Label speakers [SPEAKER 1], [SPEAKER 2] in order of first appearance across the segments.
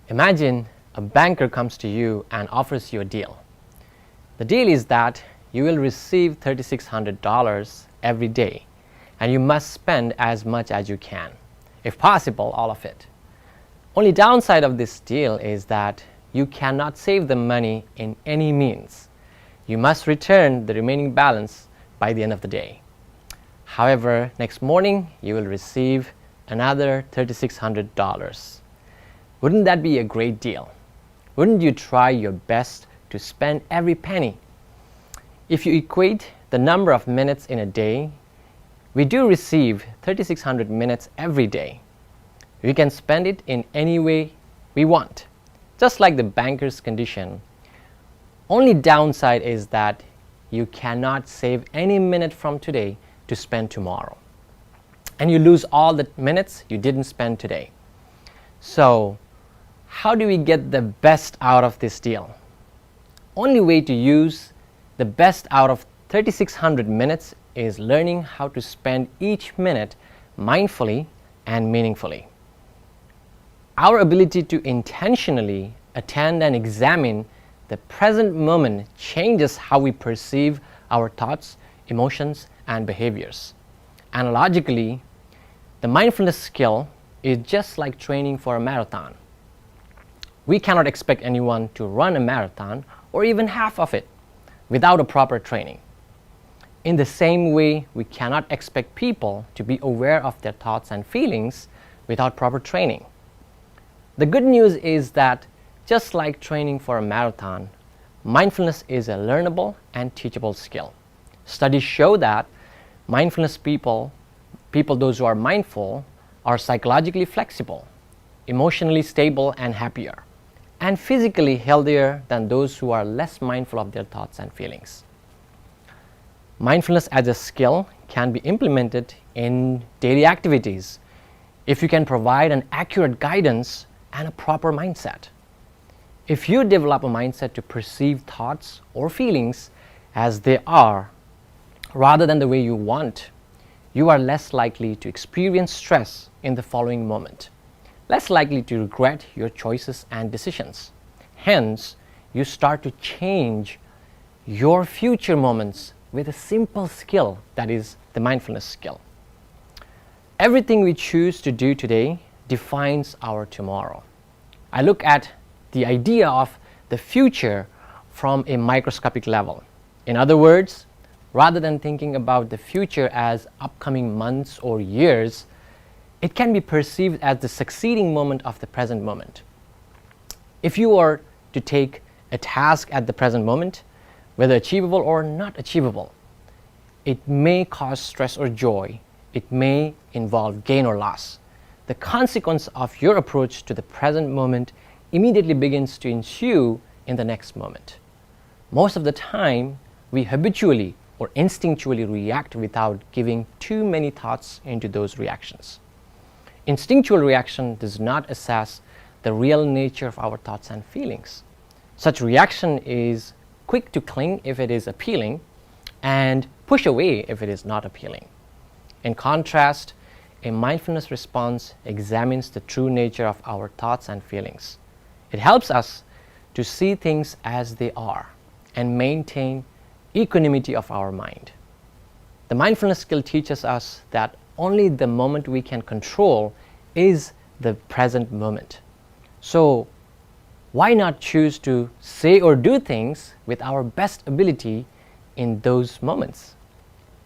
[SPEAKER 1] Imagine a banker comes to you and offers you a deal. The deal is that you will receive $3,600 every day and you must spend as much as you can, if possible, all of it. Only downside of this deal is that you cannot save the money in any means. You must return the remaining balance by the end of the day. However, next morning you will receive another $3,600. Wouldn't that be a great deal? Wouldn't you try your best to spend every penny? If you equate the number of minutes in a day, we do receive 3,600 minutes every day. We can spend it in any way we want, just like the banker's condition. Only downside is that you cannot save any minute from today to spend tomorrow. And you lose all the minutes you didn't spend today. So, how do we get the best out of this deal? Only way to use the best out of 3,600 minutes is learning how to spend each minute mindfully and meaningfully. Our ability to intentionally attend and examine the present moment changes how we perceive our thoughts, emotions, and behaviors. Analogically, the mindfulness skill is just like training for a marathon. We cannot expect anyone to run a marathon or even half of it without a proper training. In the same way, we cannot expect people to be aware of their thoughts and feelings without proper training. The good news is that just like training for a marathon, mindfulness is a learnable and teachable skill. Studies show that mindfulness people those who are mindful, are psychologically flexible, emotionally stable and happier, and physically healthier than those who are less mindful of their thoughts and feelings. Mindfulness as a skill can be implemented in daily activities if you can provide an accurate guidance and a proper mindset. If you develop a mindset to perceive thoughts or feelings as they are rather than the way you want, you are less likely to experience stress in the following moment, less likely to regret your choices and decisions. Hence, you start to change your future moments with a simple skill, that is the mindfulness skill. Everything we choose to do today defines our tomorrow. I look at the idea of the future from a microscopic level. In other words, rather than thinking about the future as upcoming months or years, it can be perceived as the succeeding moment of the present moment. If you were to take a task at the present moment, whether achievable or not achievable, it may cause stress or joy. It may involve gain or loss. The consequence of your approach to the present moment immediately begins to ensue in the next moment. Most of the time, we habitually or instinctually react without giving too many thoughts into those reactions. Instinctual reaction does not assess the real nature of our thoughts and feelings. Such reaction is quick to cling if it is appealing and push away if it is not appealing. In contrast, a mindfulness response examines the true nature of our thoughts and feelings. It helps us to see things as they are and maintain equanimity of our mind. The mindfulness skill teaches us that only the moment we can control is the present moment. So, why not choose to say or do things with our best ability in those moments?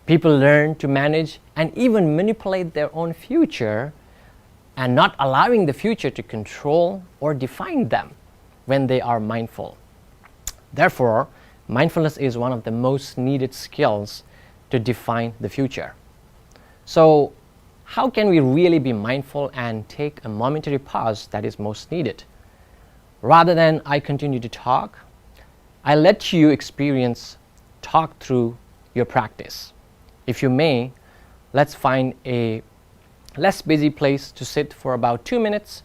[SPEAKER 1] People learn to manage and even manipulate their own future and not allowing the future to control or define them when they are mindful. Therefore, mindfulness is one of the most needed skills to define the future. So, how can we really be mindful and take a momentary pause that is most needed? Rather than I continue to talk, I let you talk through your practice. If you may, let's find a less busy place to sit for about 2 minutes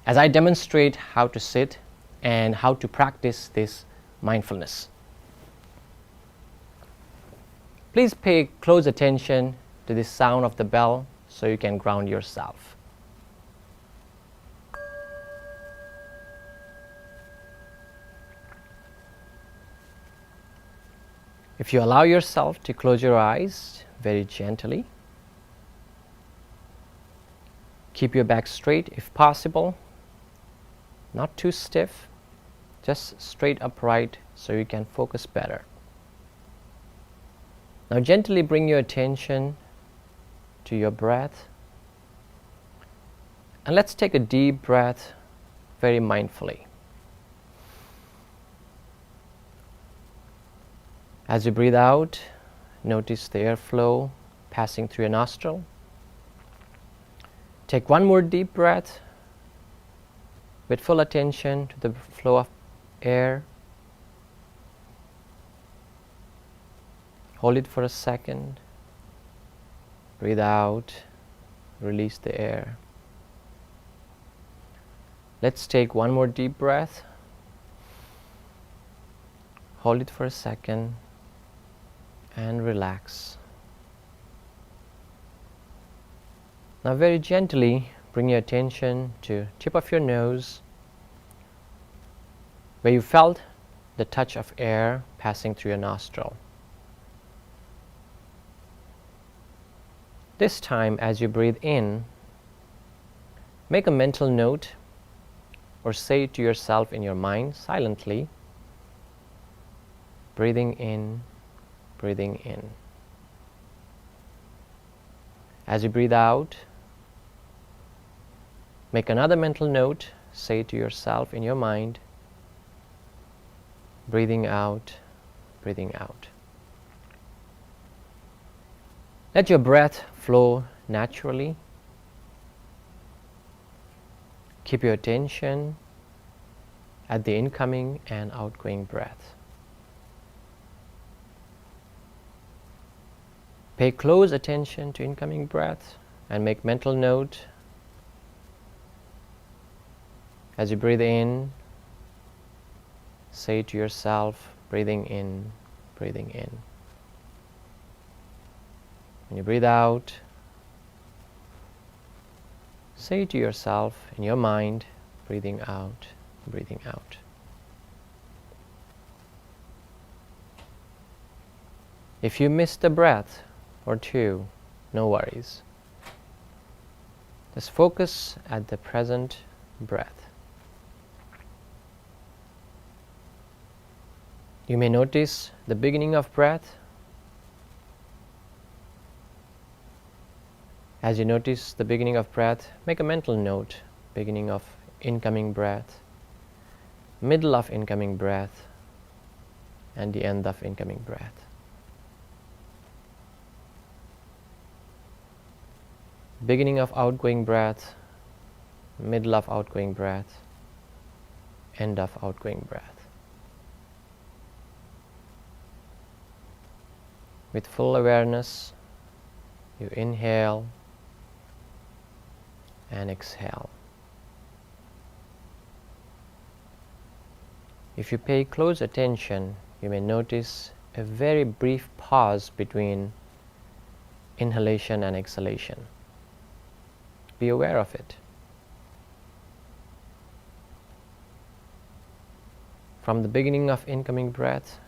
[SPEAKER 1] as I demonstrate how to sit and how to practice this mindfulness. Please pay close attention to the sound of the bell so you can ground yourself. If you allow yourself to close your eyes very gently, keep your back straight if possible, not too stiff, just straight upright so you can focus better. Now gently bring your attention to your breath, and let's take a deep breath very mindfully. As you breathe out, notice the airflow passing through your nostril. Take one more deep breath with full attention to the flow of air. Hold it for a second. Breathe out, release the air. Let's take one more deep breath. Hold it for a second and relax. Now very gently bring your attention to tip of your nose, where you felt the touch of air passing through your nostril. This time, as you breathe in, make a mental note or say to yourself in your mind silently, breathing in, breathing in. As you breathe out, make another mental note, say to yourself in your mind, breathing out, breathing out. Let your breath flow naturally. Keep your attention at the incoming and outgoing breath. Pay close attention to incoming breath and make mental note as you breathe in, say to yourself, breathing in, breathing in. When you breathe out, say to yourself in your mind, breathing out, breathing out. If you missed a breath or two, no worries. Just focus at the present breath. You may notice the beginning of breath. As you notice the beginning of breath, make a mental note, beginning of incoming breath, middle of incoming breath, and the end of incoming breath. Beginning of outgoing breath, middle of outgoing breath, end of outgoing breath. With full awareness, you inhale and exhale. If you pay close attention, you may notice a very brief pause between inhalation and exhalation. Be aware of it. From the beginning of incoming breath,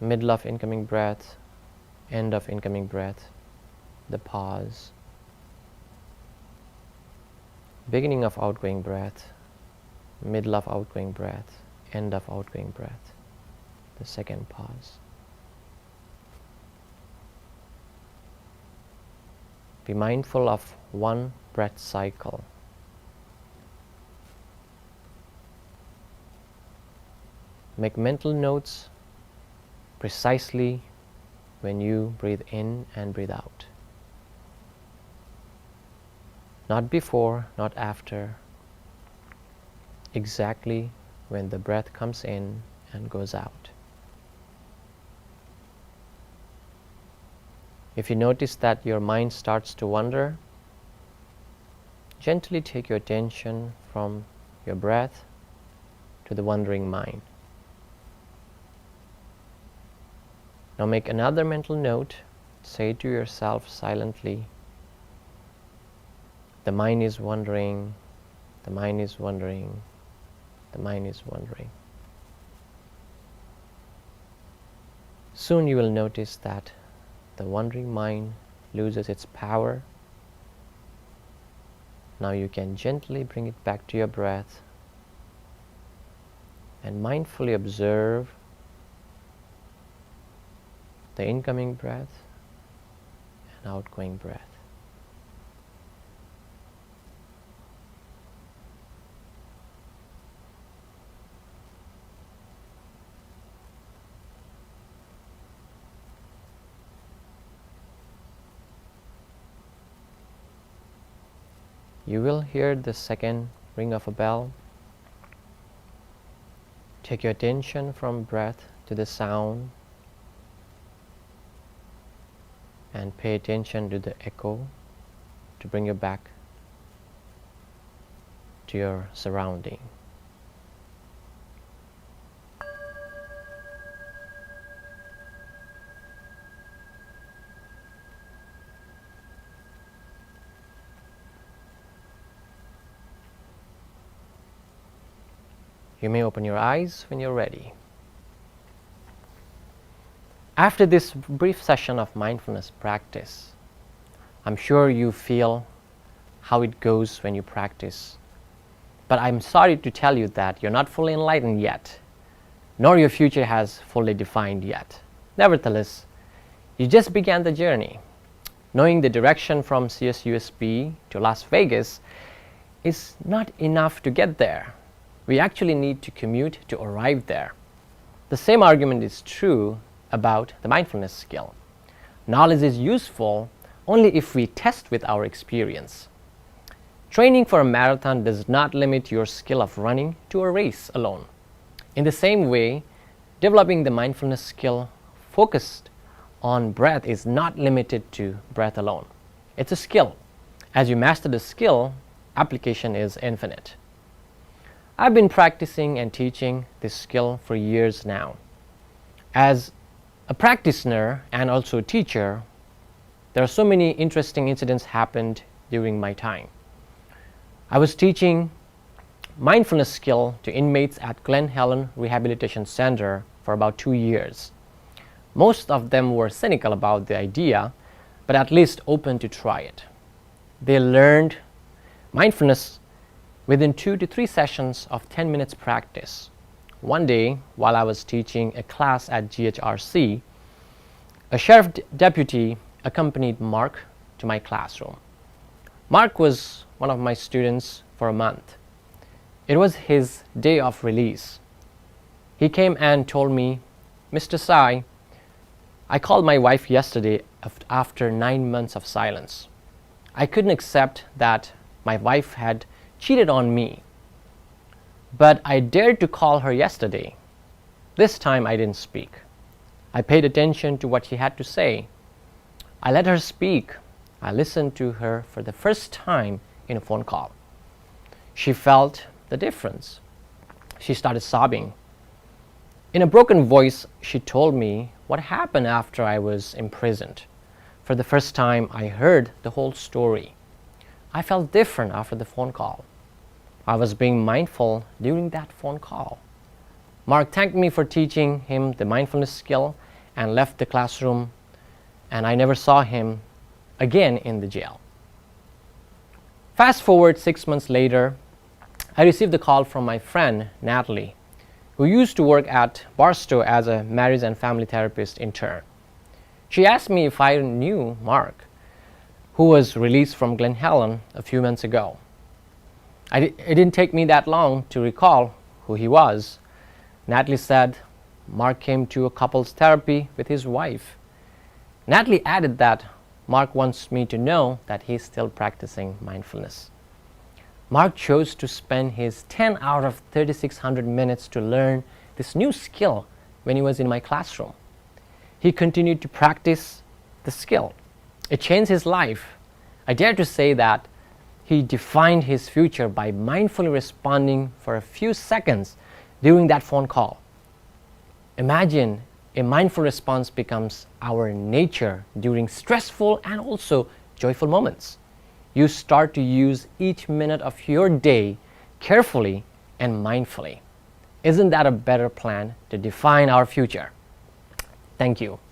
[SPEAKER 1] middle of incoming breath, end of incoming breath, the pause. Beginning of outgoing breath, middle of outgoing breath, end of outgoing breath, the second pause. Be mindful of one breath cycle. Make mental notes precisely when you breathe in and breathe out. Not before, not after. Exactly when the breath comes in and goes out. If you notice that your mind starts to wander, gently take your attention from your breath to the wandering mind. Now make another mental note. Say to yourself silently, the mind is wandering, the mind is wandering, the mind is wandering. Soon you will notice that the wandering mind loses its power. Now you can gently bring it back to your breath and mindfully observe the incoming breath and outgoing breath. You will hear the second ring of a bell. Take your attention from breath to the sound and pay attention to the echo to bring you back to your surrounding. You may open your eyes when you're ready. After this brief session of mindfulness practice, I'm sure you feel how it goes when you practice. But I'm sorry to tell you that you're not fully enlightened yet, nor your future has fully defined yet. Nevertheless, you just began the journey. Knowing the direction from CSUSB to Las Vegas is not enough to get there. We actually need to commute to arrive there. The same argument is true about the mindfulness skill. Knowledge is useful only if we test with our experience. Training for a marathon does not limit your skill of running to a race alone. In the same way, developing the mindfulness skill focused on breath is not limited to breath alone. It's a skill. As you master the skill, application is infinite. I've been practicing and teaching this skill for years now. As a practitioner and also a teacher, there are so many interesting incidents happened during my time. I was teaching mindfulness skill to inmates at Glen Helen Rehabilitation Center for about 2 years. Most of them were cynical about the idea, but at least open to try it. They learned mindfulness within 2 to 3 sessions of 10 minutes practice. One day, while I was teaching a class at GHRC, a sheriff deputy accompanied Mark to my classroom. Mark was one of my students for a month. It was his day of release. He came and told me, "Mr. Sai, I called my wife yesterday after 9 months of silence. I couldn't accept that my wife had cheated on me. But I dared to call her yesterday. This time I didn't speak. I paid attention to what she had to say. I let her speak. I listened to her for the first time in a phone call. She felt the difference. She started sobbing. In a broken voice, she told me what happened after I was imprisoned. For the first time, I heard the whole story. I felt different after the phone call. I was being mindful during that phone call." Mark thanked me for teaching him the mindfulness skill and left the classroom, and I never saw him again in the jail. Fast forward 6 months later, I received a call from my friend Natalie, who used to work at Barstow as a marriage and family therapist intern. She asked me if I knew Mark, who was released from Glen Helen a few months ago. It didn't take me that long to recall who he was. Natalie said Mark came to a couples therapy with his wife. Natalie added that Mark wants me to know that he's still practicing mindfulness. Mark chose to spend his 10 out of 3,600 minutes to learn this new skill when he was in my classroom. He continued to practice the skill. It changed his life. I dare to say that he defined his future by mindfully responding for a few seconds during that phone call. Imagine a mindful response becomes our nature during stressful and also joyful moments. You start to use each minute of your day carefully and mindfully. Isn't that a better plan to define our future? Thank you.